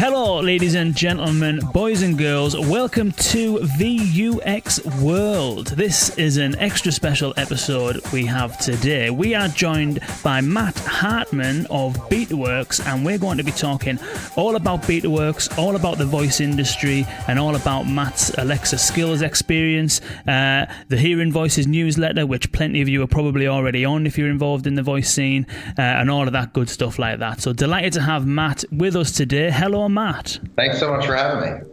Hello, ladies and gentlemen, boys and girls. Welcome to VUX World. This is an extra special episode we have today. We are joined by Matt Hartman of Beaterworks, and we're going to be talking all about Beaterworks, all about the voice industry, and all about Matt's Alexa skills experience, the Hearing Voices newsletter, which plenty of you are probably already on if you're involved in the voice scene, and all of that good stuff like that. So delighted to have Matt with us today. Hello, Matt. Thanks so much for having me.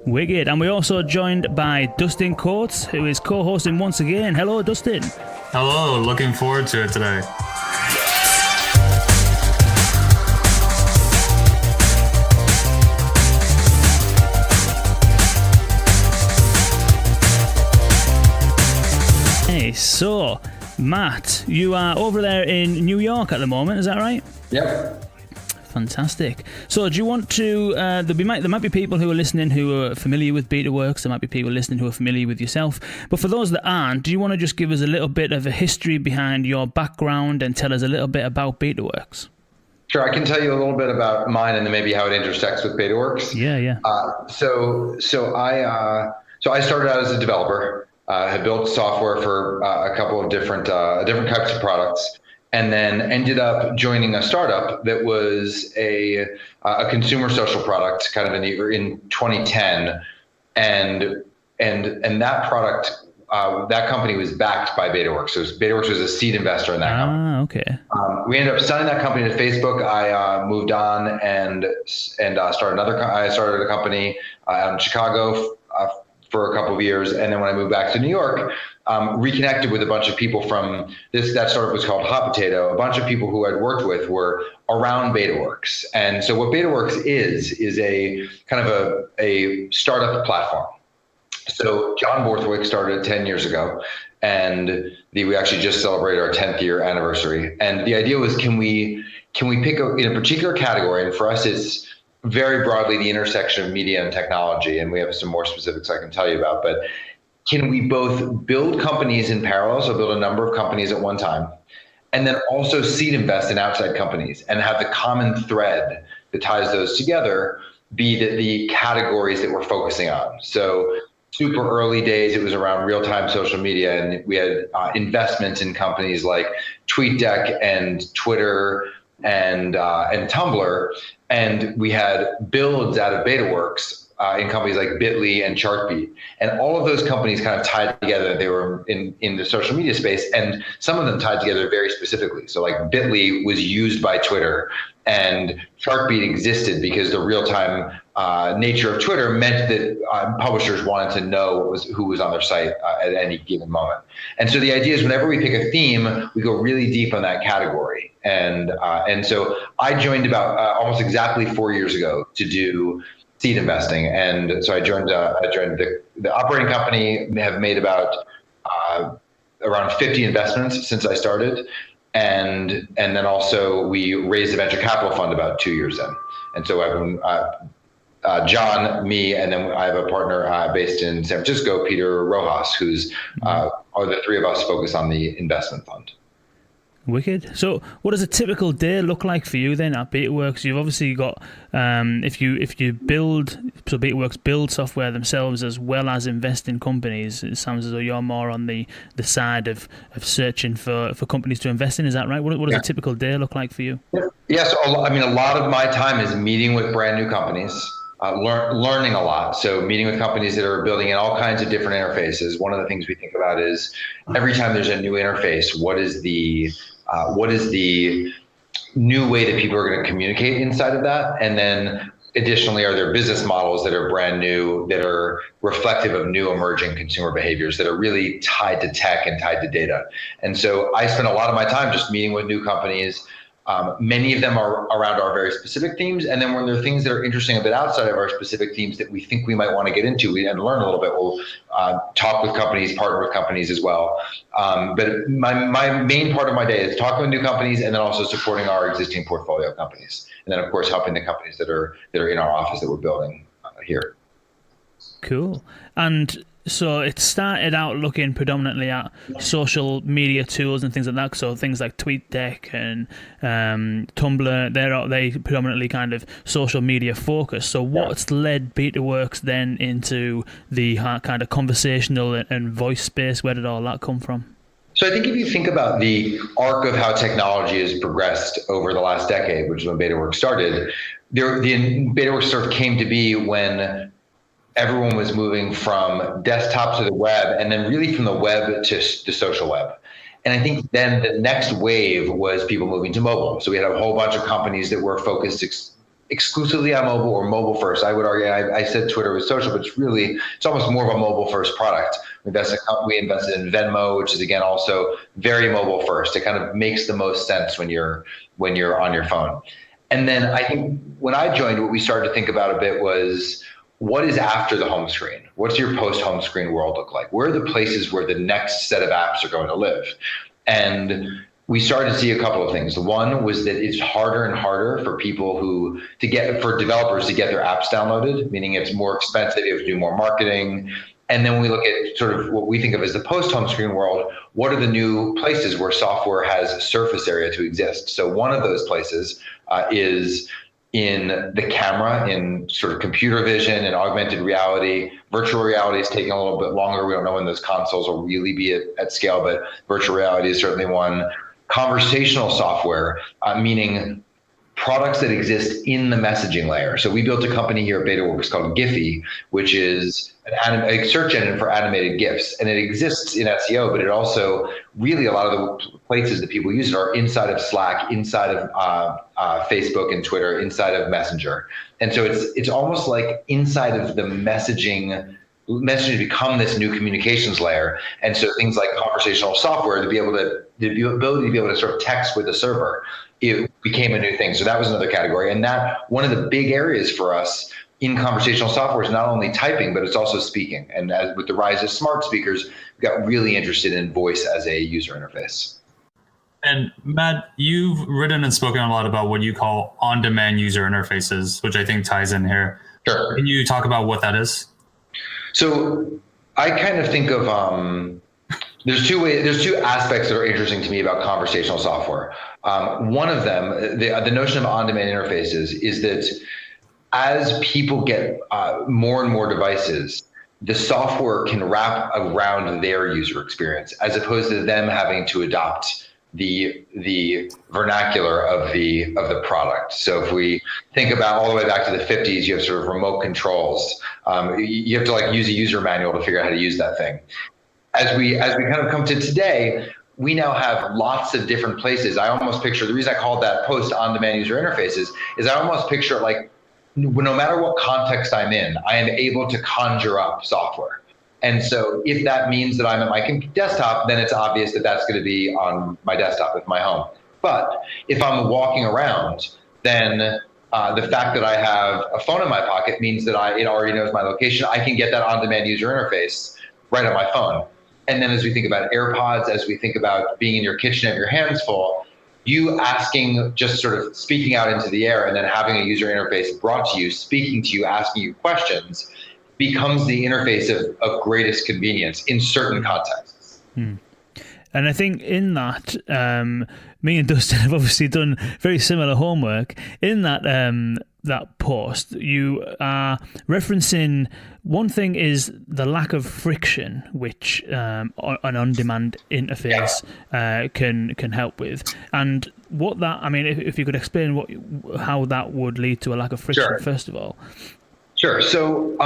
Wicked. And we're also joined by Dustin Coates, who is co-hosting once again. Hello, Dustin. Hello, looking forward to it today. Hey, so, Matt, you are over there in New York at the moment, is that right? Yep. Fantastic. So do you want to, there might be people who are listening who are familiar with Beaterworks, there might be people listening who are familiar with yourself, but for those that aren't, do you want to just give us a little bit of a history behind your background and tell us a little bit about Beaterworks? Sure, I can tell you a little bit about mine and then maybe how it intersects with Beaterworks. Yeah. So I started out as a developer, had built software for a couple of different types of products, and then ended up joining a startup that was a consumer social product kind of in 2010. And that product, that company was backed by Beaterworks. So Beaterworks was a seed investor in that company. Okay. We ended up selling that company to Facebook. I moved on and started I started a company out in Chicago for a couple of years. And then when I moved back to New York, reconnected with a bunch of people from that startup was called Hot Potato. A bunch of people who I'd worked with were around Beaterworks. And so what Beaterworks is a kind of a startup platform. So John Borthwick started 10 years ago, and we actually just celebrated our 10th year anniversary. And the idea was, can we pick in a particular category? And for us, it's very broadly the intersection of media and technology. And we have some more specifics I can tell you about, but can we both build companies in parallel, so build a number of companies at one time, and then also seed invest in outside companies and have the common thread that ties those together be the categories that we're focusing on? So super early days, it was around real-time social media, and we had investments in companies like TweetDeck and Twitter and Tumblr, and we had builds out of Beaterworks in companies like Bitly and Chartbeat. And all of those companies kind of tied together. They were in the social media space, and some of them tied together very specifically. So like Bitly was used by Twitter, and Chartbeat existed because the real-time nature of Twitter meant that publishers wanted to know who was on their site at any given moment. And so the idea is whenever we pick a theme, we go really deep on that category. And so I joined about almost exactly 4 years ago to do seed investing. And so I joined the operating company, have made about around 50 investments since I started. And then also we raised a venture capital fund about 2 years in. And so I've been, John, me, and then I have a partner based in San Francisco, Peter Rojas, who's are the three of us focus on the investment fund. Wicked. So what does a typical day look like for you then at Beaterworks? You've obviously got, if you build, so Beaterworks build software themselves as well as invest in companies. It sounds as though you're more on the side of searching for companies to invest in. Is that right? What does a typical day look like for you? Yeah, so a lot of my time is meeting with brand new companies, learning a lot. So meeting with companies that are building in all kinds of different interfaces. One of the things we think about is every time there's a new interface, what is the new way that people are going to communicate inside of that? And then additionally, are there business models that are brand new, that are reflective of new emerging consumer behaviors that are really tied to tech and tied to data? And so I spend a lot of my time just meeting with new companies. Many of them are around our very specific themes. And then when there are things that are interesting a bit outside of our specific themes that we think we might want to get into and learn a little bit, we'll talk with companies, partner with companies as well. But my main part of my day is talking with new companies and then also supporting our existing portfolio companies. And then, of course, helping the companies that are in our office that we're building here. Cool. And So it started out looking predominantly at social media tools and things like that. So things like TweetDeck and Tumblr, they predominantly kind of social media focused. So what's led BetaWorks then into the kind of conversational and voice space? Where did all that come from? So I think if you think about the arc of how technology has progressed over the last decade, which is when BetaWorks started, the BetaWorks sort of came to be when everyone was moving from desktop to the web, and then really from the web to the social web. And I think then the next wave was people moving to mobile. So we had a whole bunch of companies that were focused exclusively on mobile or mobile first. I would argue, I said Twitter was social, but it's almost more of a mobile first product. We invested in Venmo, which is again also very mobile first. It kind of makes the most sense when you're on your phone. And then I think when I joined, what we started to think about a bit was, what is after the home screen? What's your post-home screen world look like? Where are the places where the next set of apps are going to live? And we started to see a couple of things. One was that it's harder and harder for for developers to get their apps downloaded, meaning it's more expensive, you have to do more marketing. And then when we look at sort of what we think of as the post-home screen world, what are the new places where software has surface area to exist? So one of those places is in the camera, in sort of computer vision and augmented reality. Virtual reality is taking a little bit longer. We don't know when those consoles will really be at scale, but virtual reality is certainly one. Conversational software, meaning products that exist in the messaging layer. So we built a company here at BetaWorks called Giphy, which is a search engine for animated GIFs. And it exists in SEO, but it also really, a lot of the places that people use it are inside of Slack, inside of Facebook and Twitter, inside of Messenger. And so it's almost like inside of the messaging become this new communications layer. And so things like conversational software, the ability to be able to sort of text with a server, it became a new thing. So that was another category. And that one of the big areas for us in conversational software is not only typing, but it's also speaking. And with the rise of smart speakers, we got really interested in voice as a user interface. And Matt, you've written and spoken a lot about what you call on-demand user interfaces, which I think ties in here. Sure. Can you talk about what that is? So I kind of think of there's two aspects that are interesting to me about conversational software. One of them, the notion of on-demand interfaces, is that as people get more and more devices, the software can wrap around their user experience, as opposed to them having to adopt the vernacular of the product. So if we think about all the way back to the 50s, you have sort of remote controls. You have to use a user manual to figure out how to use that thing. As we kind of come to today, we now have lots of different places. I almost picture, the reason I called that post on-demand user interfaces is I almost picture it like, no matter what context I'm in, I am able to conjure up software. And so if that means that I'm at my desktop, then it's obvious that that's going to be on my desktop at my home. But if I'm walking around, then the fact that I have a phone in my pocket means that it already knows my location. I can get that on-demand user interface right on my phone. And then as we think about AirPods, as we think about being in your kitchen and your hands full, you asking, just sort of speaking out into the air and then having a user interface brought to you, speaking to you, asking you questions, becomes the interface of greatest convenience in certain contexts. And I think in that, me and Dustin have obviously done very similar homework. In that that post, you are referencing, one thing is the lack of friction, which an on-demand interface can help with. And what that, I mean, if you could explain how that would lead to a lack of friction, Sure. First of all. Sure. So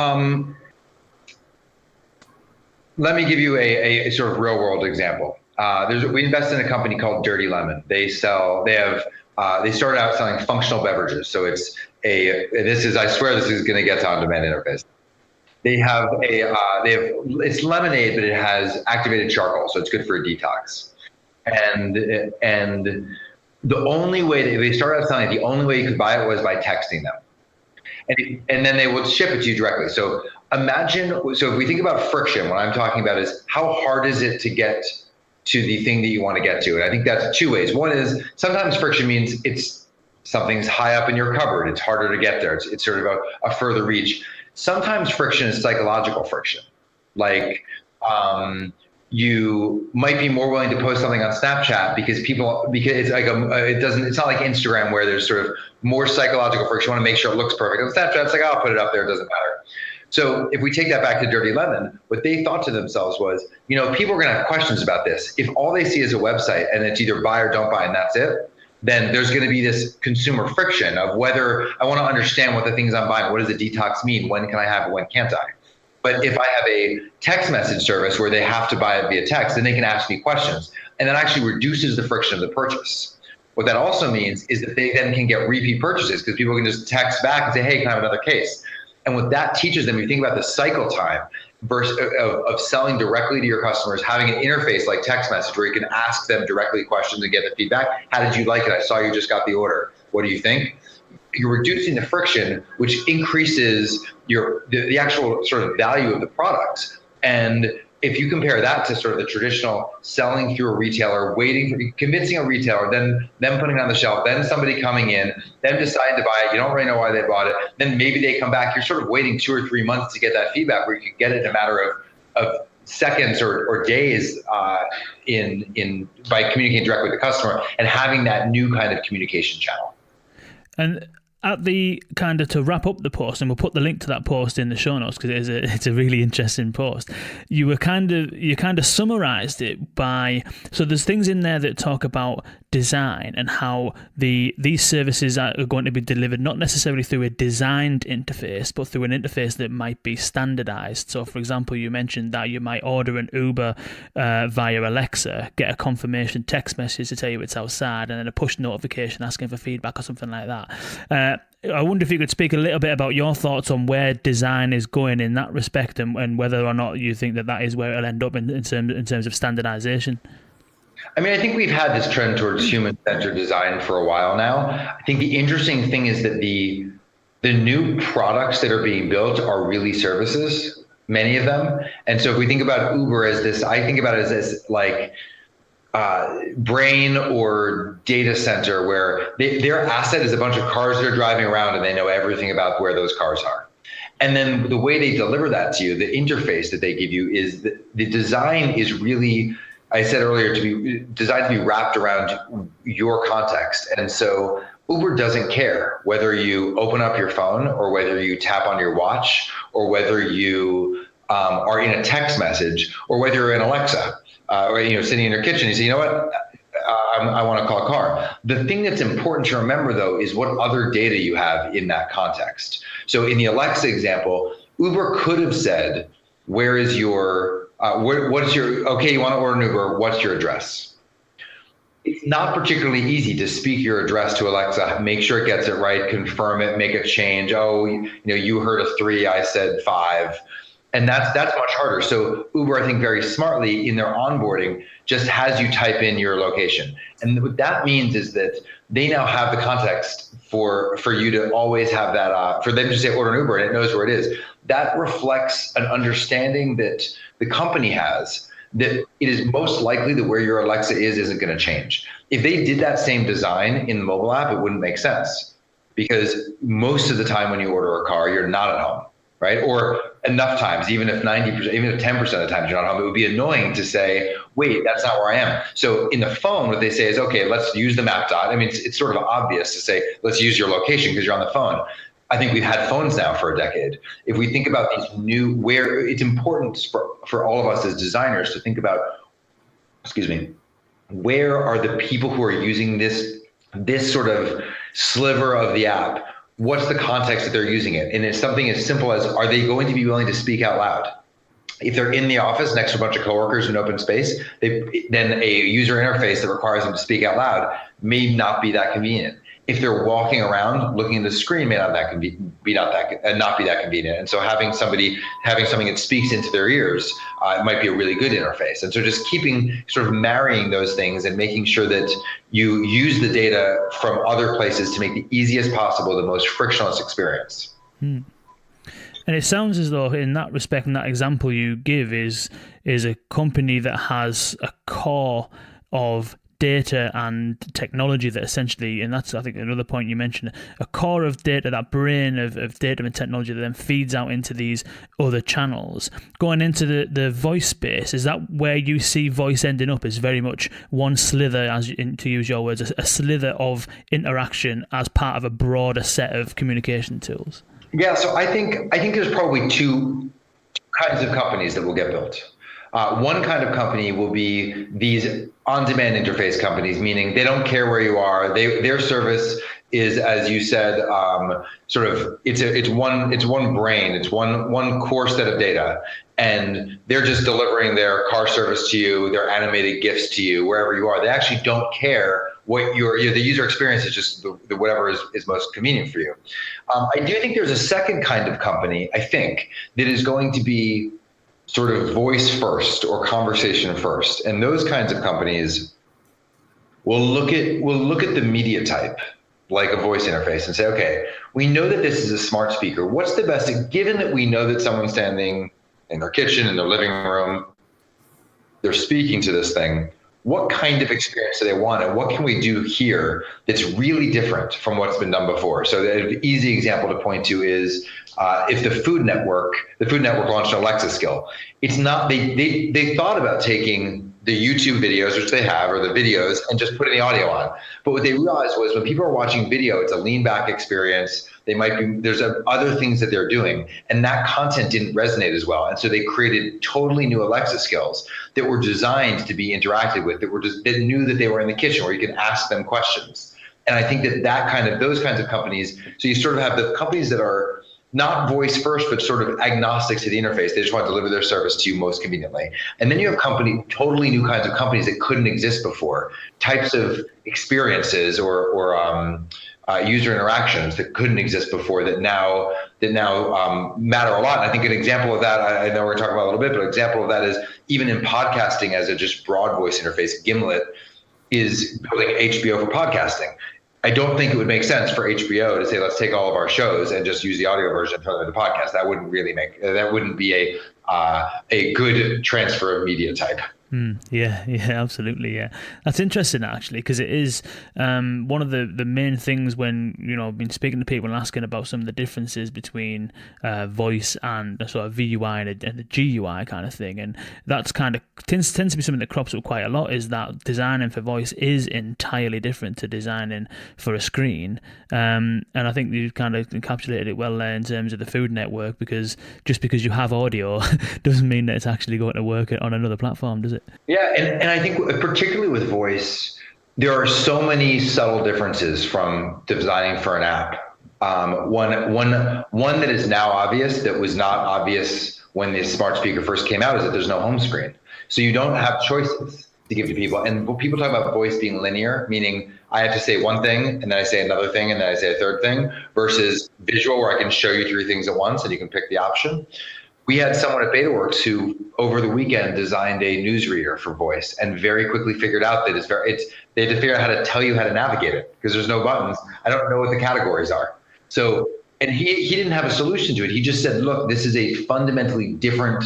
let me give you a sort of real world example. We invest in a company called Dirty Lemon. They started out selling functional beverages. So I swear this is going to get to on-demand interface. It's lemonade, but it has activated charcoal, so it's good for a detox. And the only way they started out selling it, the only way you could buy it was by texting them. And then they would ship it to you directly. So if we think about friction, what I'm talking about is how hard is it to get to the thing that you want to get to? And I think that's two ways. One is sometimes friction means something's high up in your cupboard. It's harder to get there. It's sort of a further reach. Sometimes friction is psychological friction. Like, you might be more willing to post something on Snapchat because it's like it's not like Instagram where there's sort of more psychological friction. You want to make sure it looks perfect. On Snapchat, it's like, I'll put it up there. It doesn't matter. So if we take that back to Dirty Lemon, what they thought to themselves was, people are going to have questions about this. If all they see is a website and it's either buy or don't buy and that's it, then there's going to be this consumer friction of whether I want to understand what the things I'm buying, what does a detox mean? When can I have it? When can't I? But if I have a text message service where they have to buy it via text, then they can ask me questions. And that actually reduces the friction of the purchase. What that also means is that they then can get repeat purchases because people can just text back and say, hey, can I have another case? And what that teaches them, you think about the cycle time versus of selling directly to your customers, having an interface like text message where you can ask them directly questions and get the feedback. How did you like it? I saw you just got the order. What do you think? You're reducing the friction, which increases the actual sort of value of the products. And if you compare that to sort of the traditional selling through a retailer, convincing a retailer, then them putting it on the shelf, then somebody coming in, then deciding to buy it, you don't really know why they bought it, then maybe they come back, you're sort of waiting 2 or 3 months to get that feedback where you can get it in a matter of seconds or days by communicating directly with the customer and having that new kind of communication channel. And at the kind of, to wrap up the post, and we'll put the link to that post in the show notes because it's a really interesting post. You kind of summarized it by, so there's things in there that talk about design and how these services are going to be delivered not necessarily through a designed interface, but through an interface that might be standardized. So, for example, you mentioned that you might order an Uber via Alexa, get a confirmation text message to tell you it's outside, and then a push notification asking for feedback or something like that. I wonder if you could speak a little bit about your thoughts on where design is going in that respect, and whether or not you think that is where it'll end up in terms of standardization. I mean, I think we've had this trend towards human-centered design for a while now. I think the interesting thing is that the new products that are being built are really services, many of them. And so if we think about Uber as this, I think about it as this like brain or data center where their asset is a bunch of cars that are driving around and they know everything about where those cars are. And then the way they deliver that to you, the interface that they give you is the design is really, I said earlier, to be designed to be wrapped around your context. And so Uber doesn't care whether you open up your phone or whether you tap on your watch or whether you are in a text message or whether you're in Alexa. Or sitting in your kitchen, you say, you know what, I want to call a car. The thing that's important to remember, though, is what other data you have in that context. So in the Alexa example, Uber could have said, where is your, what's your, okay, you want to order an Uber, what's your address? It's not particularly easy to speak your address to Alexa, make sure it gets it right, confirm it, make a change. Oh, you heard a 3, I said 5. And that's much harder. So Uber, I think very smartly in their onboarding, just has you type in your location. And what that means is that they now have the context for you to always have that, for them to say order an Uber and it knows where it is. That reflects an understanding that the company has that it is most likely that where your Alexa isn't going to change. If they did that same design in the mobile app, it wouldn't make sense because most of the time when you order a car, you're not at home. Right? Or enough times, even if 90%, even if 10% of the time you're not home, it would be annoying to say, wait, that's not where I am. So in the phone, what they say is, okay, let's use the map dot. I mean, it's sort of obvious to say, let's use your location because you're on the phone. I think we've had phones now for a decade. If we think about these where it's important for all of us as designers to think about, where are the people who are using this sort of sliver of the app? What's the context that they're using it? And it's something as simple as, are they going to be willing to speak out loud? If they're in the office next to a bunch of coworkers in open space, then a user interface that requires them to speak out loud may not be that convenient. If they're walking around looking at the screen, may not be that convenient. And so having something that speaks into their ears might be a really good interface. And so just sort of marrying those things and making sure that you use the data from other places to make the easiest possible, the most frictionless experience. And it sounds as though in that respect, and that example you give is a company that has a core of data and technology that essentially, and that's I think another point you mentioned, a core of data, that brain of data and technology that then feeds out into these other channels. Going into the voice space, is that where you see voice ending up? Is very much one slither, to use your words, a slither of interaction as part of a broader set of communication tools? Yeah, so I think there's probably two kinds of companies that will get built. One kind of company will be these on-demand interface companies, meaning they don't care where you are. Their service is, as you said, sort of it's one brain, it's one core set of data, and they're just delivering their car service to you, their animated GIFs to you wherever you are. They actually don't care what the user experience is, just the whatever is most convenient for you. I do think there's a second kind of company, I think, that is going to be sort of voice first or conversation first. And those kinds of companies will look at the media type, like a voice interface, and say, okay, we know that this is a smart speaker. What's the best, given that we know that someone's standing in their kitchen, in their living room, they're speaking to this thing, what kind of experience do they want, and what can we do here that's really different from what's been done before? So an easy example to point to is if the Food Network launched an Alexa skill. It's not, they thought about taking the YouTube videos, which they have, or the videos, and just putting the audio on. But what they realized was when people are watching video, it's a lean back experience. There's other things that they're doing, and that content didn't resonate as well. And so they created totally new Alexa skills that were designed to be interacted with, that knew that they were in the kitchen, where you can ask them questions. And I think those kinds of companies, so you sort of have the companies that are not voice first, but sort of agnostic to the interface. They just want to deliver their service to you most conveniently. And then you have totally new kinds of companies that couldn't exist before, types of experiences or user interactions that couldn't exist before that now matter a lot. And I think an example of that, I know we're talking about a little bit, but an example of that is even in podcasting as a just broad voice interface, Gimlet is building HBO for podcasting. I don't think it would make sense for HBO to say, let's take all of our shows and just use the audio version and turn them into podcasts. That wouldn't be a good transfer of media type. Yeah, absolutely. Yeah, that's interesting actually, because it is one of the main things when I've been speaking to people and asking about some of the differences between voice and a sort of VUI and the GUI kind of thing, and that's kind of tends to be something that crops up quite a lot. Is that designing for voice is entirely different to designing for a screen, and I think you kind of encapsulated it well there in terms of the Food Network, because just because you have audio doesn't mean that it's actually going to work on another platform, does it? Yeah, and I think particularly with voice, there are so many subtle differences from designing for an app. One that is now obvious that was not obvious when the smart speaker first came out is that there's no home screen. So you don't have choices to give to people. And when people talk about voice being linear, meaning I have to say one thing and then I say another thing and then I say a third thing, versus visual where I can show you 3 things at once and you can pick the option. We had someone at BetaWorks who, over the weekend, designed a newsreader for voice and very quickly figured out that they had to figure out how to tell you how to navigate it because there's no buttons. I don't know what the categories are. So, and he didn't have a solution to it. He just said, look, this is a fundamentally different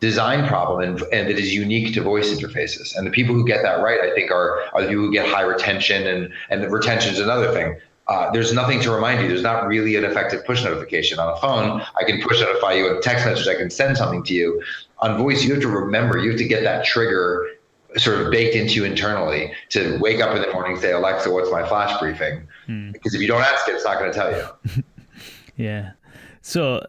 design problem and that is unique to voice interfaces. And the people who get that right, I think, are the people who get high retention, and the retention is another thing. There's nothing to remind you. There's not really an effective push notification. On a phone, I can push notify you. A text message, I can send something to you. On voice, you have to remember, you have to get that trigger sort of baked into you internally to wake up in the morning and say, Alexa, what's my flash briefing? Because if you don't ask it, it's not going to tell you. Yeah. So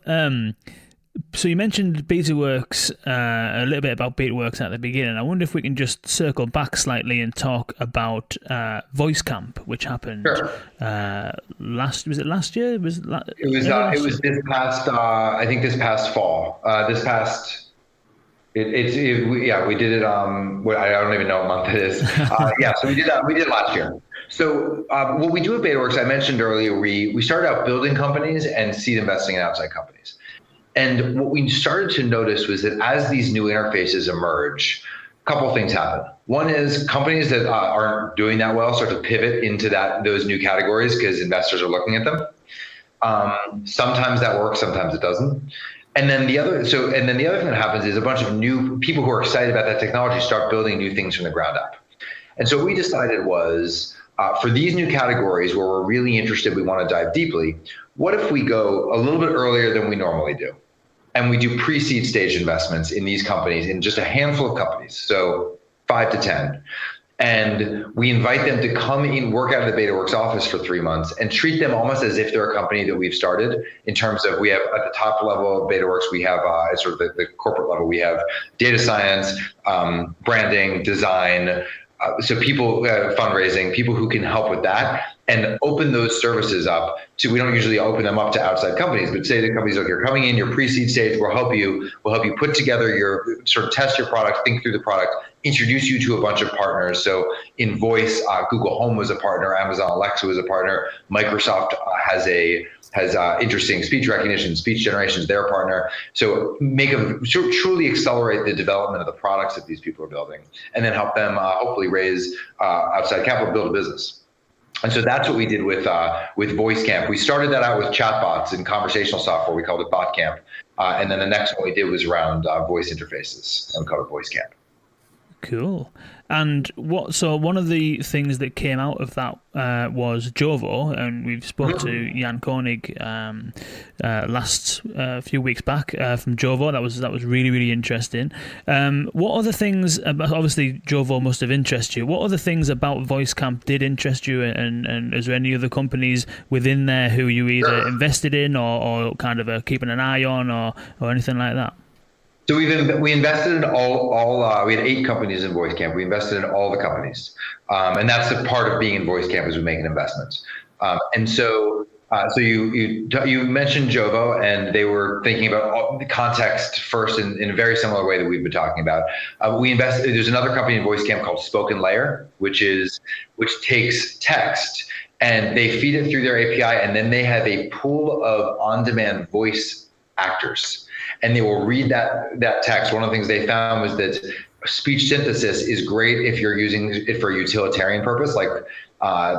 you mentioned BetaWorks, a little bit about BetaWorks at the beginning. I wonder if we can just circle back slightly and talk about Voice Camp, which happened last year? It was this past I think this past fall. We did it I don't even know what month it is. So we did it last year. So what we do at BetaWorks, I mentioned earlier, we started out building companies and seed investing in outside companies. And what we started to notice was that as these new interfaces emerge, a couple of things happen. One is companies that aren't doing that well start to pivot into those new categories because investors are looking at them. Sometimes that works, sometimes it doesn't. And then the other thing that happens is a bunch of new people who are excited about that technology start building new things from the ground up. And so what we decided was, for these new categories where we're really interested, we want to dive deeply, what if we go a little bit earlier than we normally do? And we do pre-seed stage investments in these companies, in just a handful of companies, so 5 to 10. And we invite them to come in, work out of the BetaWorks office for 3 months, and treat them almost as if they're a company that we've started, in terms of, we have at the top level of BetaWorks, we have at sort of the corporate level, we have data science, branding, design, so people, fundraising, people who can help with that, and open those services up to, we don't usually open them up to outside companies, but say to companies, look, you're coming in, your pre-seed stage, we'll help you put together your, sort of test your product, think through the product, introduce you to a bunch of partners. So in voice, Google Home was a partner, Amazon Alexa was a partner, Microsoft has interesting speech recognition, speech generation is their partner. So truly accelerate the development of the products that these people are building, and then help them hopefully raise outside capital, build a business. And so that's what we did with Voice Camp. We started that out with chatbots and conversational software. We called it Bot Camp. And then the next one we did was around voice interfaces, and we called it Voice Camp. Cool. And so one of the things that came out of that was Jove, and we've spoke to Jan Koenig last few weeks back from Jove. That was really, really interesting. What other things? Obviously, Jove must have interested you. What other things about Voice Camp did interest you? And is there any other companies within there who you either invested in or kind of keeping an eye on or anything like that? So we invested in all we had 8 companies in Voice Camp. We invested in all the companies, and that's the part of being in Voice Camp, is we make an investment. And so you mentioned Jove, and they were thinking about the context first in a very similar way that we've been talking about. We invested. There's another company in Voice Camp called Spoken Layer, which takes text and they feed it through their API, and then they have a pool of on-demand voice actors, and they will read that text. One of the things they found was that speech synthesis is great if you're using it for a utilitarian purpose, like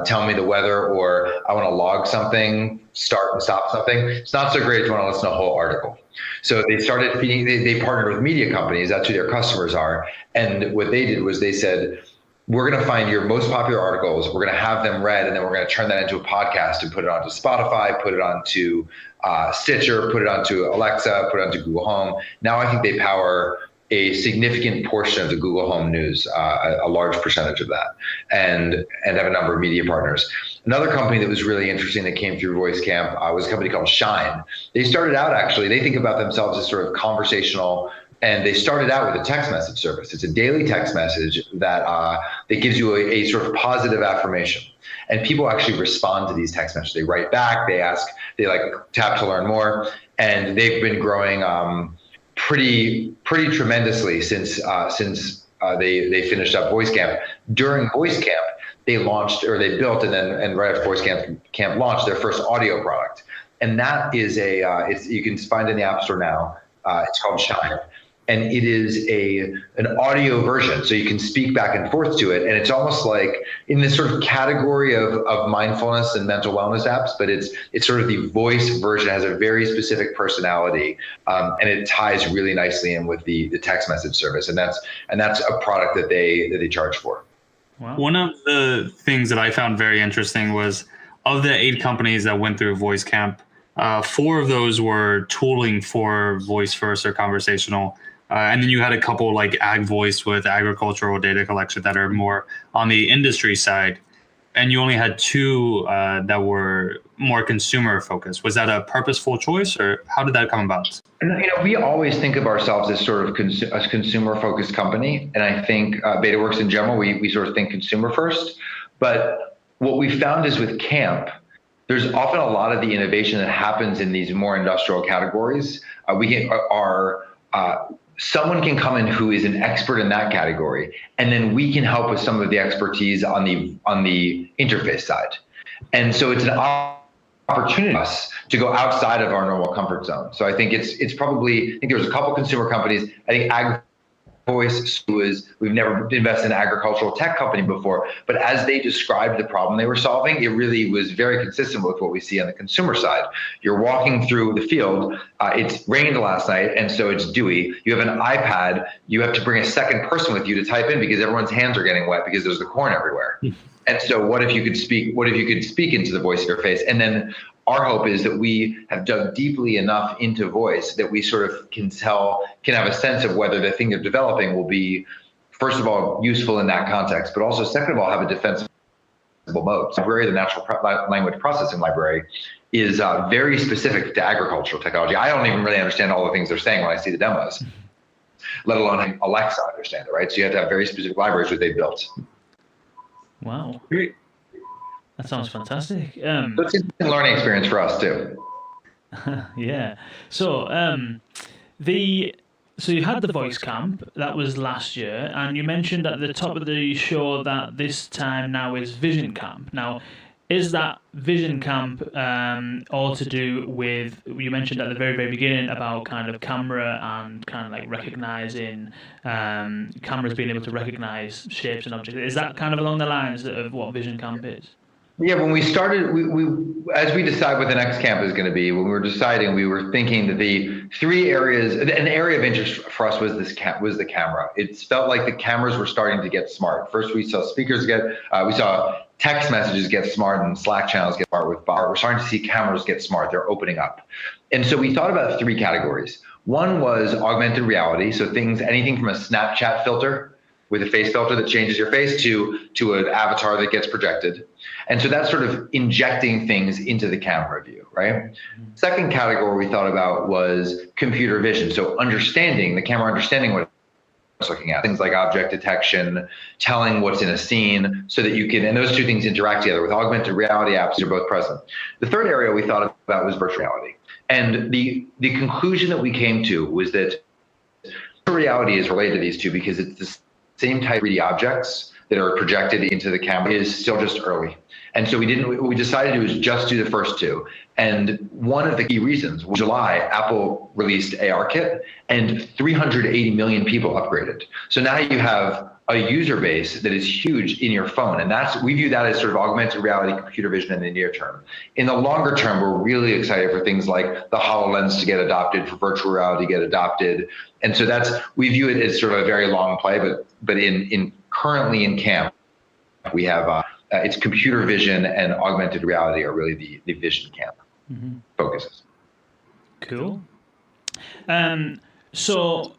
tell me the weather, or I want to log something, start and stop something. It's not so great if you want to listen to a whole article. So they started feeding, they partnered with media companies, that's who their customers are. And what they did was they said, we're going to find your most popular articles, we're going to have them read, and then we're going to turn that into a podcast and put it onto Spotify, put it onto Stitcher, put it onto Alexa, put it onto Google Home. Now I think they power a significant portion of the Google Home news, a large percentage of that, and have a number of media partners. Another company that was really interesting that came through Voice Camp was a company called Shine. They started out, actually, they think about themselves as sort of conversational, and they started out with a text message service. It's a daily text message that gives you a sort of positive affirmation. And people actually respond to these text messages. They write back, they ask, they tap to learn more, and they've been growing pretty tremendously since they finished up Voice Camp. During Voice Camp, they launched, or they built, and right after Voice Camp launched their first audio product, and that is you can find it in the App Store now. It's called Shine, and it is an audio version, so you can speak back and forth to it, and it's almost like in this sort of category of mindfulness and mental wellness apps, but it's sort of the voice version. It has a very specific personality, and it ties really nicely in with the text message service, and that's a product that they charge for. Wow. One of the things that I found very interesting was, of the 8 companies that went through Voice Camp, 4 of those were tooling for voice first or conversational. And then you had a couple like Ag Voice with agricultural data collection that are more on the industry side. And you only had 2 that were more consumer focused. Was that a purposeful choice, or how did that come about? And, we always think of ourselves as sort of a consumer focused company. And I think BetaWorks in general, we sort of think consumer first. But what we found is with Camp, there's often a lot of the innovation that happens in these more industrial categories. Someone can come in who is an expert in that category, and then we can help with some of the expertise on the interface side. And so it's an opportunity for us to go outside of our normal comfort zone. So I think it's probably, I think there was a couple consumer companies. I think Ag voice we've never invested in an agricultural tech company before, but as they described the problem they were solving, it really was very consistent with what we see on the consumer side. You're walking through the field, it's rained last night, and so it's dewy. You have an iPad, you have to bring a second person with you to type in because everyone's hands are getting wet because there's the corn everywhere. And so what if you could speak into the voice interface? And then our hope is that we have dug deeply enough into voice that we sort of can have a sense of whether the thing they're developing will be, first of all, useful in that context, but also second of all, have a defensible mode. Library, the natural language processing library, is very specific to agricultural technology. I don't even really understand all the things they're saying when I see the demos, let alone have Alexa understand it, right? So you have to have very specific libraries that they built. Wow. Great. That sounds fantastic. So it's a learning experience for us too. Yeah. So so you had the voice camp, that was last year, and you mentioned at the top of the show that this time now is vision camp. Now, is that vision camp all to do with, you mentioned at the very, very beginning about kind of camera and kind of like recognizing, cameras being able to recognize shapes and objects. Is that kind of along the lines of what vision camp is? Yeah, when we started, as we decide what the next camp is going to be, when we were deciding, we were thinking that the three areas, an area of interest for us was the camera. It felt like the cameras were starting to get smart. First, we saw speakers we saw text messages get smart and Slack channels get smart with bot. We're starting to see cameras get smart. They're opening up. And so we thought about three categories. One was augmented reality. So anything from a Snapchat filter with a face filter that changes your face to an avatar that gets projected. And so that's sort of injecting things into the camera view, right? Mm-hmm. Second category we thought about was computer vision. So the camera understanding what it's looking at, things like object detection, telling what's in a scene so that you can, and those two things interact together with augmented reality apps are both present. The third area we thought about was virtual reality. And the conclusion that we came to was that virtual reality is related to these two because it's the same type of 3D objects that are projected into the camera is still just early. And so what we decided to do is just do the first two. And one of the key reasons was July, Apple released ARKit and 380 million people upgraded. So now you have a user base that is huge in your phone. And we view that as sort of augmented reality, computer vision in the near term. In the longer term, we're really excited for things like the HoloLens to get adopted, for virtual reality to get adopted. And so we view it as sort of a very long play, but currently in camp, we have it's computer vision and augmented reality are really the vision camp focuses. Cool. So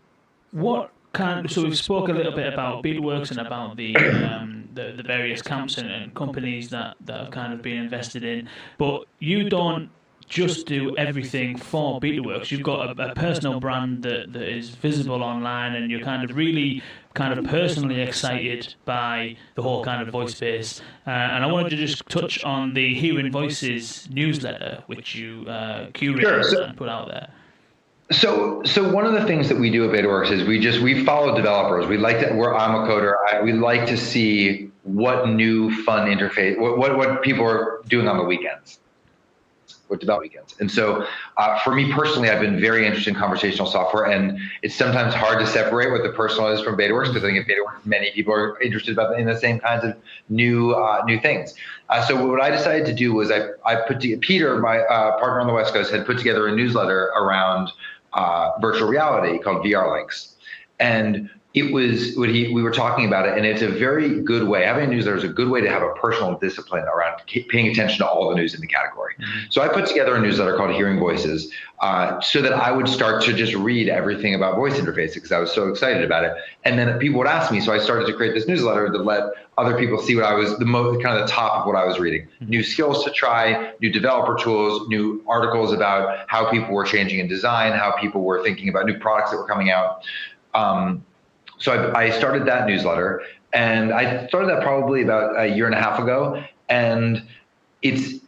we've spoke a little bit about Beatworks and about the various camps and companies that have kind of been invested in, but you don't just do everything for Beatworks. You've got a personal brand that is visible online, and you're kind of really personally excited by the whole kind of voice space. And I wanted to just touch on the Hearing Voices newsletter, which you curated and put out there. So one of the things that we do at Betaworks is we follow developers. I'm a coder. We like to see what new fun interface, what people are doing on the weekends. What develop weekends. And so for me personally, I've been very interested in conversational software, and it's sometimes hard to separate what the personal is from Betaworks, because I think at Betaworks, many people are interested in the same kinds of new things. So what I decided to do was Peter, my partner on the West Coast, had put together a newsletter around virtual reality called VR Links. And it was we were talking about it, and it's a very good way. Having a newsletter is a good way to have a personal discipline around paying attention to all the news in the category. Mm-hmm. So I put together a newsletter called Hearing Voices so that I would start to just read everything about voice interfaces because I was so excited about it. And then people would ask me, so I started to create this newsletter to let other people see what I was the top of what I was reading. Mm-hmm. New skills to try, new developer tools, new articles about how people were changing in design, how people were thinking about new products that were coming out. So I started that newsletter, and I started that probably about a year and a half ago. And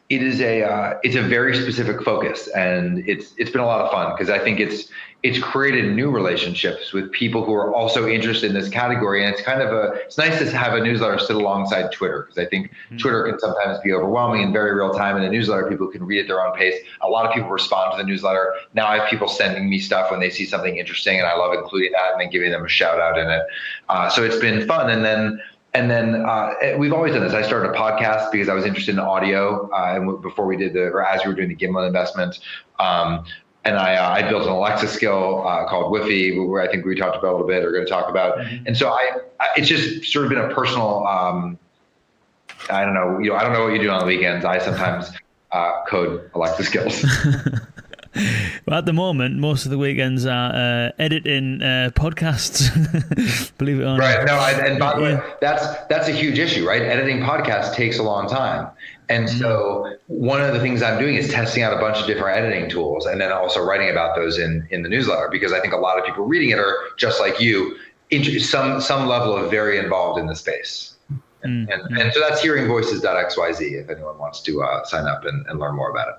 it's a very specific focus, and it's been a lot of fun because I think it's created new relationships with people who are also interested in this category. And it's nice to have a newsletter sit alongside Twitter, because I think Twitter can sometimes be overwhelming in very real time. In a newsletter, people can read at their own pace. A lot of people respond to the newsletter. Now I have people sending me stuff when they see something interesting, and I love including that and then giving them a shout out in it. So it's been fun. And then we've always done this. I started a podcast because I was interested in audio, and before we did as we were doing the Gimlet investment. And I built an Alexa skill called Wi-Fi, where I think we talked about a little bit, or going to talk about. And so it's just sort of been a personal, I don't know what you do on the weekends. I sometimes code Alexa skills. Well, at the moment, most of the weekends are editing podcasts. Believe it or not. Right. No. And by the way, that's a huge issue, right? Editing podcasts takes a long time. And so one of the things I'm doing is testing out a bunch of different editing tools, and then also writing about those in the newsletter, because I think a lot of people reading it are just like you, some level of very involved in the space. And so that's hearingvoices.xyz if anyone wants to sign up and learn more about it.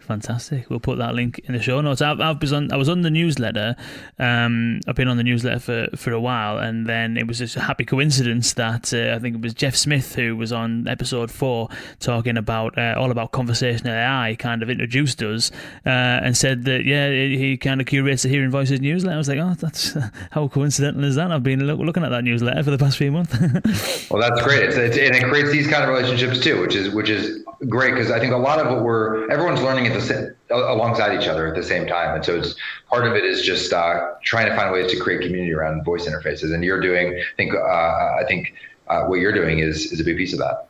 Fantastic. We'll put that link in the show notes. I was on the newsletter. I've been on the newsletter for a while, and then it was just a happy coincidence that I think it was Jeff Smith who was on episode 4 talking about all about conversational AI, kind of introduced us and said that he kind of curates the Hearing Voices newsletter. I was like, oh, that's how coincidental is that? I've been looking at that newsletter for the past few months. Well, that's great. And it creates these kind of relationships too, which is great, because I think a lot of what everyone's learning alongside each other at the same time. And so it's part of it is just trying to find ways to create community around voice interfaces. And you're doing, I think what you're doing is a big piece of that.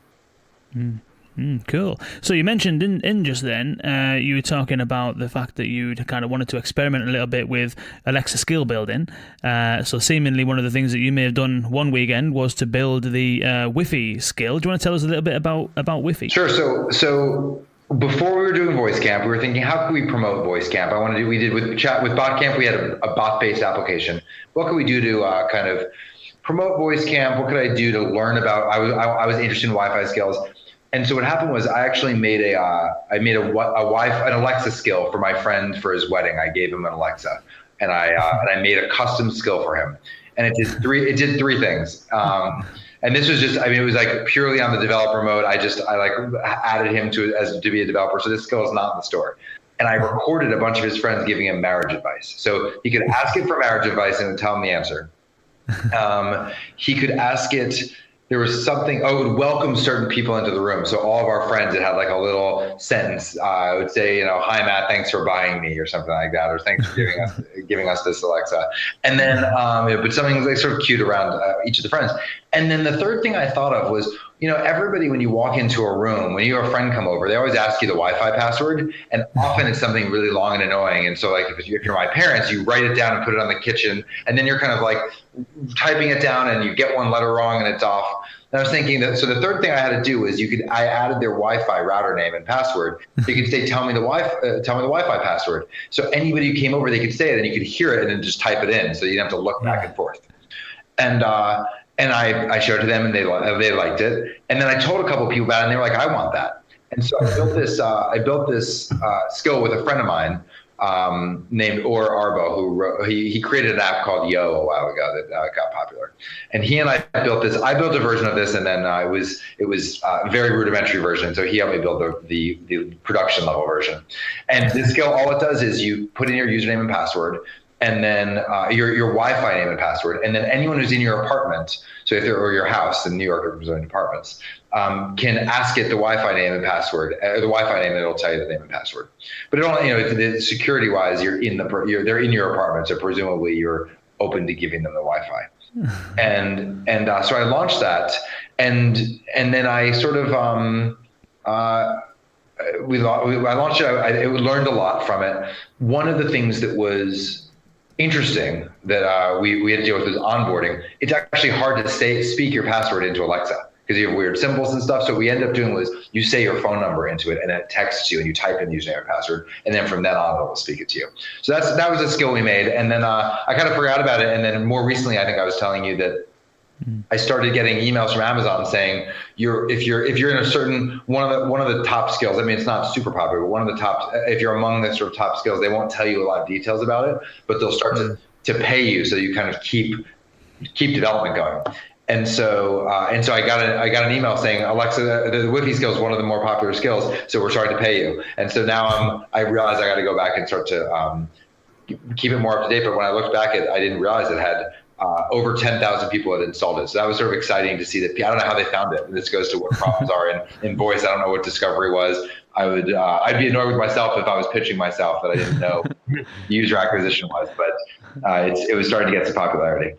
Cool. So you mentioned in just then, you were talking about the fact that you kind of wanted to experiment a little bit with Alexa skill building. So seemingly one of the things that you may have done one weekend was to build the Wi-Fi skill. Do you want to tell us a little bit about Wi-Fi? Sure. So before we were doing Voice Camp, we were thinking, how can we promote Voice Camp? We did with Bot Camp, we had a bot-based application. What could we do to kind of promote Voice Camp? What could I do to learn about? I was interested in Wi-Fi skills. And so what happened was I actually made an Alexa skill for my friend for his wedding. I gave him an Alexa, and I made a custom skill for him, and it did three things. And this was it was like purely on the developer mode. I added him to be a developer. So this skill is not in the store. And I recorded a bunch of his friends giving him marriage advice. So he could ask it for marriage advice and it would tell him the answer. He could ask it. There was something, it would welcome certain people into the room. So all of our friends, it had like a little sentence. I would say, hi, Matt, thanks for buying me, or something like that. Or thanks for giving us this Alexa. And then, but something like sort of cute around each of the friends. And then the third thing I thought of was, everybody, when you walk into a room, when you have a friend come over, they always ask you the Wi-Fi password. And often it's something really long and annoying. And so like, if you're my parents, you write it down and put it on the kitchen. And then you're kind of like typing it down and you get one letter wrong and it's off. And I was thinking so the third thing I had to do is I added their Wi-Fi router name and password. So you could say, tell me the Wi-Fi password. So anybody who came over, they could say it and you could hear it and then just type it in. So you didn't have to look back and forth. And I showed it to them and they liked it. And then I told a couple of people about it and they were like, I want that. And so I built this skill with a friend of mine named Or Arbo, he created an app called Yo a while ago that got popular. And he and I built this. I built a version of this, and then it was a very rudimentary version. So he helped me build the production level version. And this skill, all it does is you put in your username and password, and then your Wi-Fi name and password, and then anyone who's in your apartment, so or your house in New York, or in apartments, can ask it the Wi-Fi name and password, the Wi-Fi name, and it'll tell you the name and password. But it only, security-wise, they're in your apartment, so presumably you're open to giving them the Wi-Fi. And so I launched that, and then I sort of I launched it. I learned a lot from it. One of the things that was interesting that we had to deal with was onboarding. It's actually hard to speak your password into Alexa because you have weird symbols and stuff. So what we ended up doing was you say your phone number into it and it texts you and you type in username and password. And then from then on, it will speak it to you. So that was a skill we made. And then I kind of forgot about it. And then more recently, I think I was telling you that I started getting emails from Amazon saying if you're in a certain one of the top skills. I mean, it's not super popular, but one of the top. If you're among the sort of top skills, they won't tell you a lot of details about it, but they'll start to pay you so you kind of keep development going. And so I got an email saying, Alexa, the Wi-Fi skill is one of the more popular skills, so we're starting to pay you. And so now I realize I got to go back and start to keep it more up to date. But when I looked back I didn't realize it had over 10,000 people had installed it. So that was sort of exciting to see that. I don't know how they found it. This goes to what problems are in voice. I don't know what discovery was. I'd be annoyed with myself if I was pitching myself that I didn't know user acquisition was, but it was starting to get some popularity.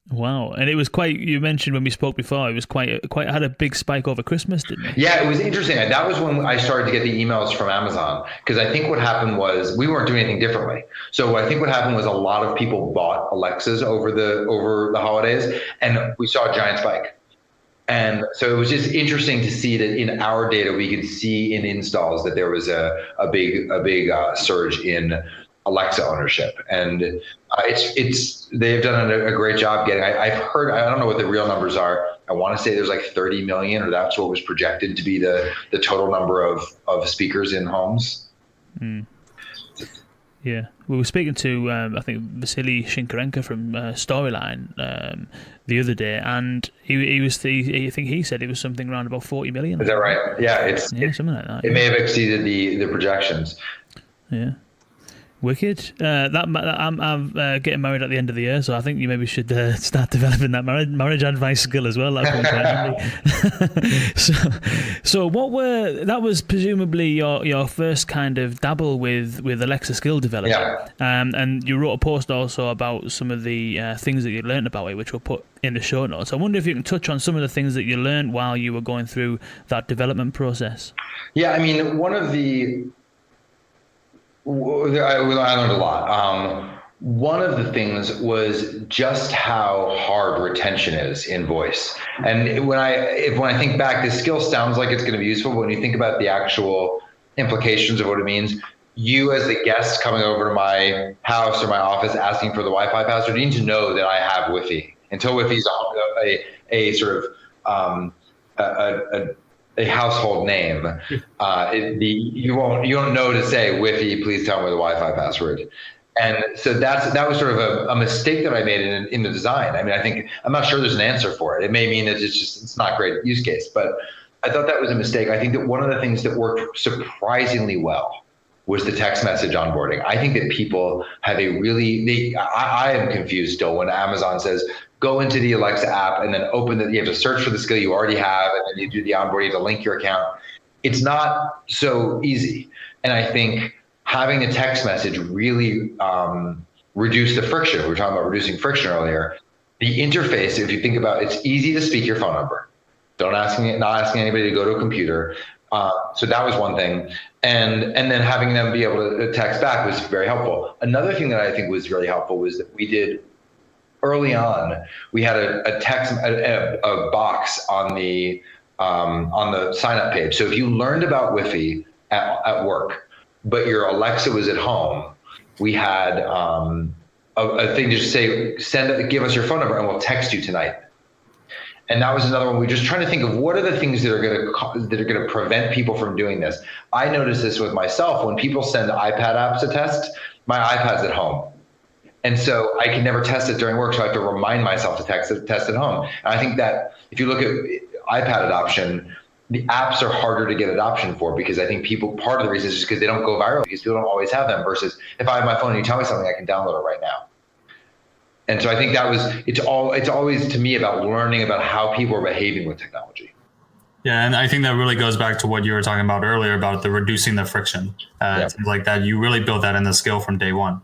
Wow. And it was quite, you mentioned when we spoke before, it was quite had a big spike over Christmas, didn't it? Yeah, it was interesting. That was when I started to get the emails from Amazon, because I think what happened was we weren't doing anything differently. So I think what happened was a lot of people bought Alexas over the holidays, and we saw a giant spike. And so it was just interesting to see that in our data, we could see in installs that there was a big surge in Alexa ownership, and they've done a great job getting. I've heard, I don't know what the real numbers are. I want to say there's like 30 million, or that's what was projected to be the total number of speakers in homes. Yeah, we were speaking to I think Vasily Shinkarenko from Storyline the other day, and I think he said it was something around about 40 million. Is that right? Yeah, something like that. It may have exceeded the projections. Yeah. Wicked. I'm getting married at the end of the year, so I think you maybe should start developing that marriage advice skill as well. So that was presumably your first kind of dabble with Alexa skill development. Yeah. And you wrote a post also about some of the things that you learned about it, which we'll put in the show notes. I wonder if you can touch on some of the things that you learned while you were going through that development process. Yeah, I mean, I learned a lot. One of the things was just how hard retention is in voice. And when I think back, this skill sounds like it's going to be useful, but when you think about the actual implications of what it means, you as the guest coming over to my house or my office asking for the Wi-Fi password, you need to know that I have Wi-Fi. Until Wi-Fi is a sort of a household name, you don't know to say Wi-Fi, please tell me the Wi-Fi password. And so that was sort of a mistake that I made in the design. I mean, I'm not sure there's an answer for it. It may mean that it's not a great use case, but I thought that was a mistake. I think that one of the things that worked surprisingly well was the text message onboarding. I think that people have I am confused still when Amazon says, go into the Alexa app and then you have to search for the skill you already have, and then you do the onboarding, you have to link your account. It's not so easy. And I think having the text message really reduced the friction. We were talking about reducing friction earlier. The interface, if you think about it, it's easy to speak your phone number. Not asking anybody to go to a computer. So that was one thing. And then having them be able to text back was very helpful. Another thing that I think was really helpful was that we did early on, we had a text, a box on the sign up page. So if you learned about Wi-Fi at work, but your Alexa was at home, we had a thing to say, give us your phone number and we'll text you tonight. And that was another one. We're just trying to think of what are the things that are going to prevent people from doing this. I noticed this with myself. When people send iPad apps to test, my iPad's at home. And so I can never test it during work, so I have to remind myself to test at home. And I think that if you look at iPad adoption, the apps are harder to get adoption for, because I think part of the reason is just because they don't go viral, because people don't always have them, versus if I have my phone and you tell me something, I can download it right now. And so I think it's always to me about learning about how people are behaving with technology. Yeah, and I think that really goes back to what you were talking about earlier about the reducing the friction. It seems like that you really built that in the skill from day one.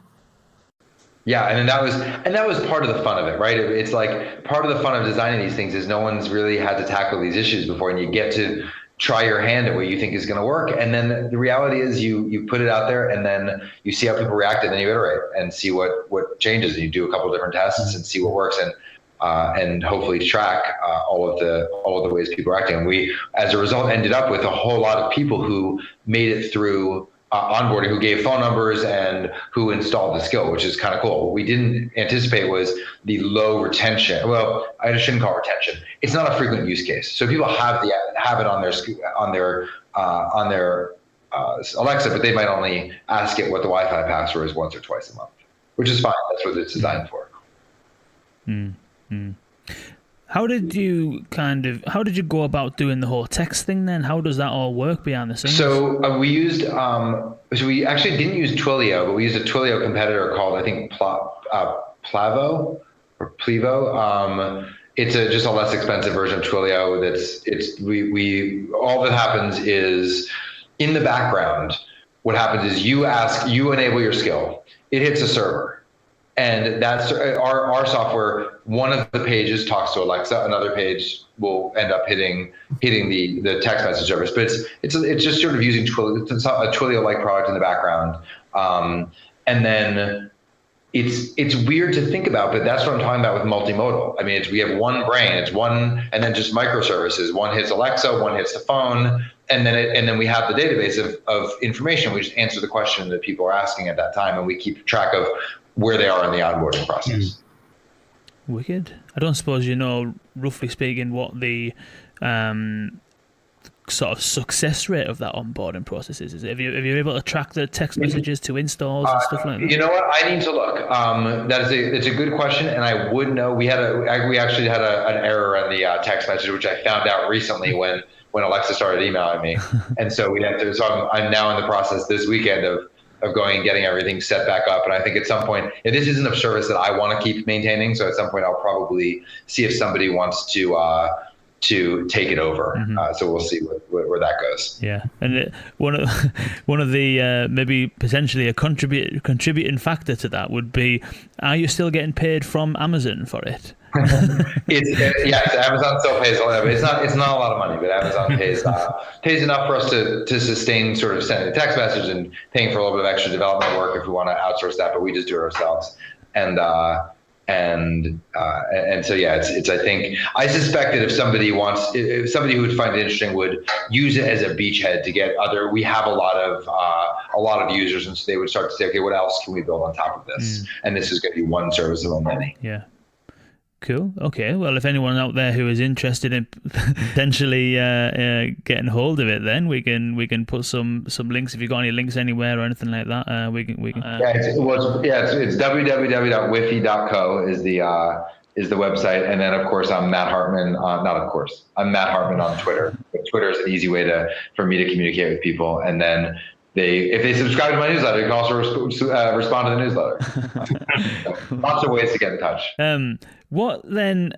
Yeah, and that was part of the fun of it, right? It's like part of the fun of designing these things is no one's really had to tackle these issues before, and you get to try your hand at what you think is going to work. And then the reality is you put it out there, and then you see how people react, and then you iterate and see what changes. And you do a couple of different tests and see what works, and hopefully track all of the ways people are acting. And we, as a result, ended up with a whole lot of people who made it through onboarding who gave phone numbers and who installed the skill, which is kind of cool. What we didn't anticipate was the low retention. Well, I shouldn't call it retention. It's not a frequent use case. So people have it on their Alexa, but they might only ask it what the Wi-Fi password is once or twice a month, which is fine. That's what it's designed for. Mm-hmm. How did you go about doing the whole text thing then? How does that all work behind the scenes? So we actually didn't use Twilio, but we used a Twilio competitor called, I think, Plavo or Plivo. It's just a less expensive version of Twilio. All that happens is in the background, what happens is you enable your skill, it hits a server. And that's our software. One of the pages talks to Alexa. Another page will end up hitting the text message service. But it's just sort of using Twilio. It's a Twilio-like product in the background. And then it's weird to think about, but that's what I'm talking about with multimodal. I mean, we have one brain. It's one, and then just microservices. One hits Alexa. One hits the phone. And then we have the database of information. We just answer the question that people are asking at that time, and we keep track of where they are in the onboarding process. Wicked. I don't suppose you know, roughly speaking, what the sort of success rate of that onboarding process is. Have you able to track the text messages to installs and stuff like that? You know what? I need to look. It's a good question, and I would know. We actually had an error in the text message, which I found out recently when Alexa started emailing me, and so we had to. So I'm now in the process this weekend of going and getting everything set back up. And I think at some point, and this isn't a service that I want to keep maintaining, so at some point I'll probably see if somebody wants to take it over. Mm-hmm. So we'll see where that goes. Yeah, and one of the maybe potentially a contributing factor to that would be: are you still getting paid from Amazon for it? Amazon still pays a lot. It's not a lot of money, but Amazon pays enough for us to sustain sort of sending a text message and paying for a little bit of extra development work if we want to outsource that, but we just do it ourselves. And so it's I think I suspect that if somebody who would find it interesting would use it as a beachhead to get we have a lot of users, and so they would start to say, okay, what else can we build on top of this? And this is going to be one service among many. Yeah. Cool. Okay. Well, if anyone out there who is interested in potentially getting hold of it, then we can put some links. If you've got any links anywhere or anything like that, we can. It's www.wifi.co is the website, and then of course I'm Matt Hartman. I'm Matt Hartman on Twitter. Twitter is an easy way for me to communicate with people, and then if they subscribe to my newsletter, you can also respond to the newsletter. Lots of ways to get in touch. What then?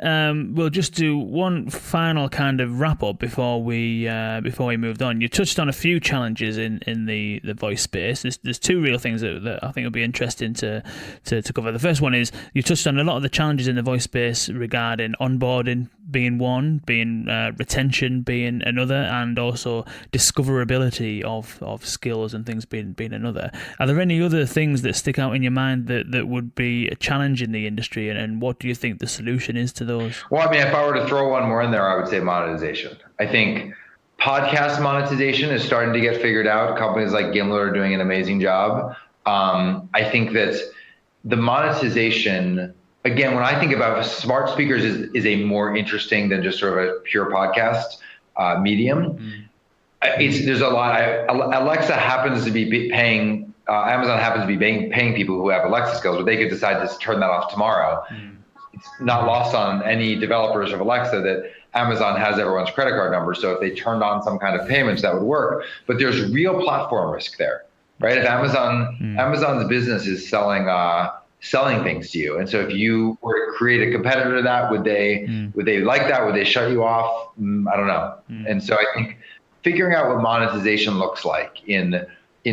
We'll just do one final kind of wrap up before we moved on. You touched on a few challenges in the voice space. There's two real things that I think would be interesting to cover. The first one is you touched on a lot of the challenges in the voice space regarding onboarding being one, being retention being another, and also discoverability of skills and things being another. Are there any other things that stick out in your mind that would be a challenge in the industry, and what do you think the solution is to those? Well, I mean, if I were to throw one more in there, I would say monetization. I think podcast monetization is starting to get figured out. Companies like Gimlet are doing an amazing job. I think that the monetization, again, when I think about smart speakers is a more interesting than just sort of a pure podcast medium. There's a lot. Alexa happens to be paying, Amazon happens to be paying people who have Alexa skills, but they could decide to turn that off tomorrow. It's not lost on any developers of Alexa that Amazon has everyone's credit card number. So if they turned on some kind of payments, that would work. But there's real platform risk there, right? If Amazon's business is selling things to you, and so if you were to create a competitor to that, would they like that? Would they shut you off? I don't know. And so I think figuring out what monetization looks like in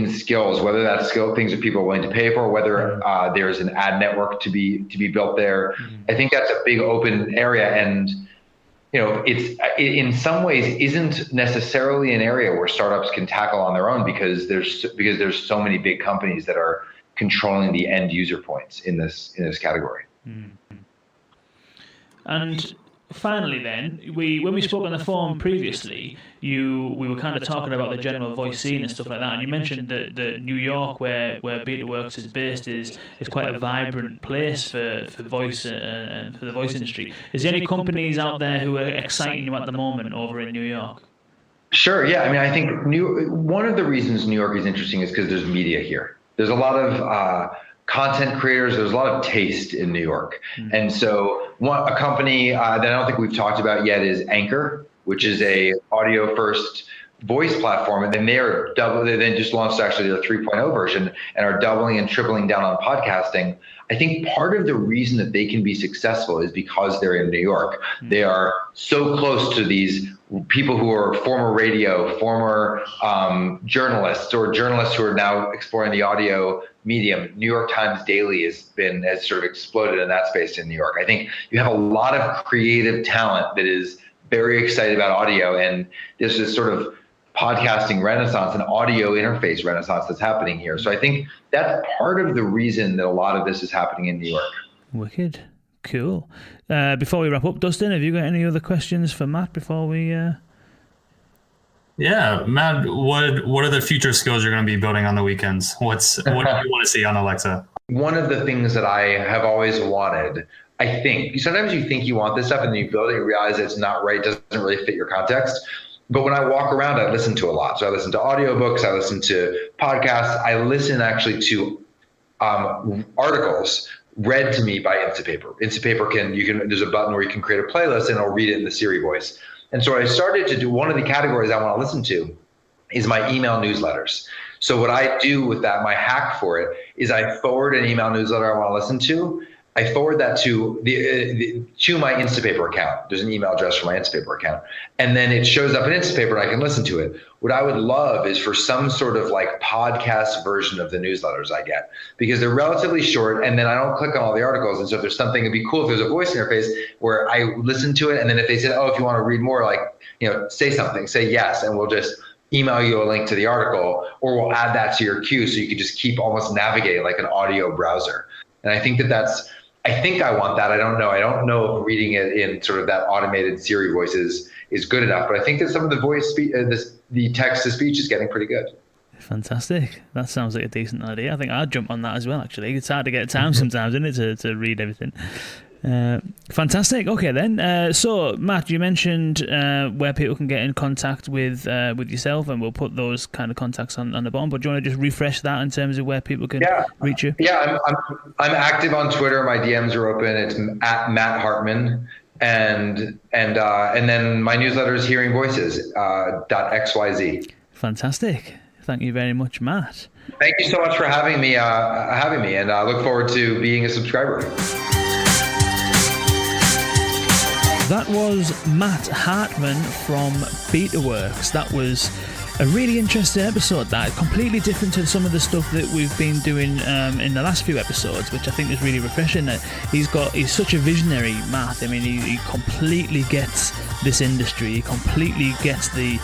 skills, whether that's things that people are willing to pay for, whether there's an ad network to be built there. I think that's a big open area, and it's in some ways isn't necessarily an area where startups can tackle on their own because there's so many big companies that are controlling the end user points in this category. And finally, then when we spoke on the phone previously, we were kind of talking about the general voice scene and stuff like that, and you mentioned that New York, where BetaWorks is based, is quite a vibrant place for voice and for the voice industry. Is there any companies out there who are exciting you at the moment over in New York? Sure. Yeah. I mean, I think one of the reasons New York is interesting is because there's media here. There's a lot of content creators. There's a lot of taste in New York. Mm-hmm. And so a company that I don't think we've talked about yet is Anchor, which is a audio first voice platform. And then they just launched actually the 3.0 version and are doubling and tripling down on podcasting. I think part of the reason that they can be successful is because they're in New York. Mm-hmm. They are so close to these people who are former radio, former journalists, or journalists who are now exploring the audio medium. New York Times Daily has sort of exploded in that space in New York. I think you have a lot of creative talent that is very excited about audio, and there's this sort of podcasting renaissance and audio interface renaissance that's happening here. So I think that's part of the reason that a lot of this is happening in New York. Wicked. Cool. Before we wrap up, Dustin, have you got any other questions for Matt before we... Yeah, Matt, what are the future skills you're going to be building on the weekends? What do you want to see on Alexa? One of the things that I have always wanted, I think, sometimes you think you want this stuff and then you build it and you realize it's not right, doesn't really fit your context. But when I walk around, I listen to a lot. So I listen to audiobooks, I listen to podcasts, I listen actually to articles read to me by Instapaper. Instapaper there's a button where you can create a playlist and it'll read it in the Siri voice. And so I started to do, one of the categories I want to listen to is my email newsletters. So what I do with that, my hack for it, is I forward an email newsletter I want to listen to. I forward that to my Instapaper account. There's an email address for my Instapaper account. And then it shows up in Instapaper and I can listen to it. What I would love is for some sort of like podcast version of the newsletters I get, because they're relatively short and then I don't click on all the articles. And so if there's something, it'd be cool if there's a voice interface where I listen to it. And then if they said, oh, if you want to read more, like, say something, say yes. And we'll just email you a link to the article, or we'll add that to your queue so you can just keep almost navigating like an audio browser. And I think I think I want that. I don't know. I don't know if reading it in sort of that automated Siri voice is good enough, but I think that some of the the text to speech is getting pretty good. Fantastic. That sounds like a decent idea. I think I'd jump on that as well, actually. It's hard to get time sometimes, isn't it, to read everything. Fantastic. Okay, then. So, Matt, you mentioned where people can get in contact with yourself, and we'll put those kind of contacts on the bottom. But do you want to just refresh that in terms of where people can reach you? Yeah, I'm active on Twitter. My DMs are open. It's at Matt Hartman, and then my newsletter is hearingvoices.xyz. Fantastic. Thank you very much, Matt. Thank you so much for having me, and I look forward to being a subscriber. That was Matt Hartman from BetaWorks. That was a really interesting episode, that completely different to some of the stuff that we've been doing in the last few episodes, which I think is really refreshing. That he's such a visionary, Matt. I mean, he completely gets this industry. He completely gets the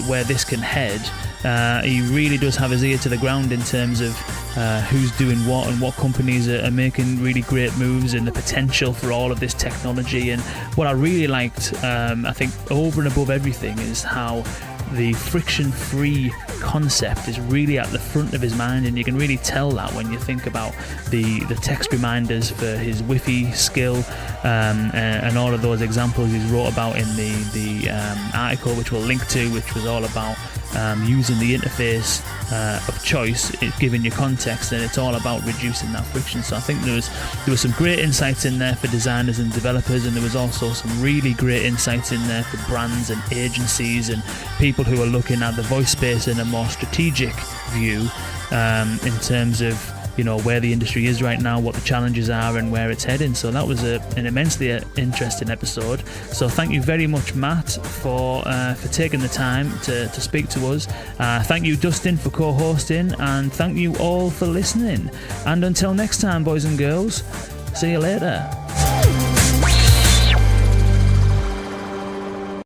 where this can head. He really does have his ear to the ground in terms of who's doing what and what companies are making really great moves and the potential for all of this technology. And what I really liked, I think over and above everything, is how the friction-free concept is really at the front of his mind, and you can really tell that when you think about the text reminders for his Wi-Fi skill and all of those examples he's wrote about in the article, which we'll link to, which was all about using the interface of choice, giving you context, and it's all about reducing that friction. So I think there was some great insights in there for designers and developers, and there was also some really great insights in there for brands and agencies and people who are looking at the voice space in a more strategic view in terms of where the industry is right now, what the challenges are, and where it's heading. So that was an immensely interesting episode. So thank you very much, Matt, for taking the time to speak to us. Thank you, Dustin, for co-hosting, and thank you all for listening. And until next time, boys and girls, see you later.